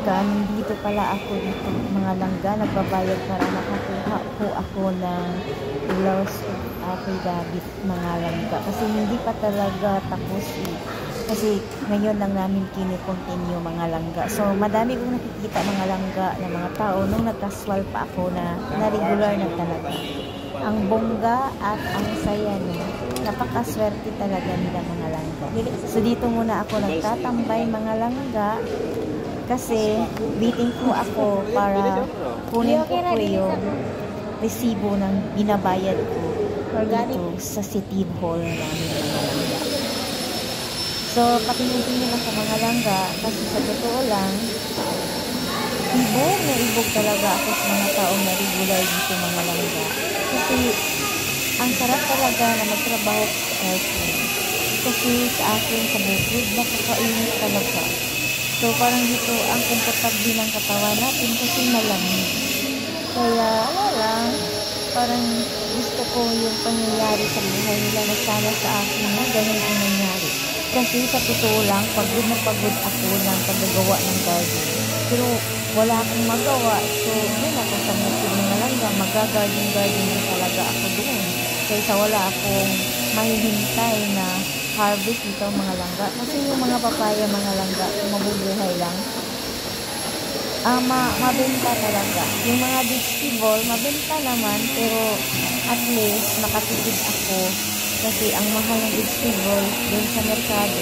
langga, nandito pala ako dito mga langga, nagbabayad para makakuha po ako ng loss of affidavit mga langga. Kasi hindi pa talaga tapos kasi ngayon lang namin kini-continue mga langga. So madami kong nakikita mga langga na mga tao nung nagkaswal pa ako na regular na talaga. Ang bongga at ang saya no. Napakaswerte talaga nila mga langga. So dito muna ako nagtatambay mga langga kasi waiting po ako para kunin ko po yung resibo ng binabayad ko dito sa City Hall namin mga langga. So pakinig-tingin lang sa mga langga kasi sa totoo lang ibog talaga ako sa mga taong na regular dito mga langga. Kasi ang sarap talaga na magtrabaho sa airplane. Kasi sa akin sa bukid, nakakainit talaga. So parang dito ang komportable ng katawan natin kasi malamig. Kaya wala lang, parang gusto ko yung pangyayari sa buhay nila na sana sa akin na ganun ang nangyari. Kasi sa totoo lang, pagod na pagod ako ng paggagawa ng garden. Pero wala akong magawa. So, yun ako sa mga langga. Mag-garden na talaga ako doon. Kaysa wala akong mahihintay na harvest dito mga langga. Kasi yung mga papaya mga langga, mabubuhay lang. Mabenta talaga. Yung mga vegetable, mabenta naman. Pero at least, makatipid ako. Kasi ang mahal ng vegetable doon sa merkado,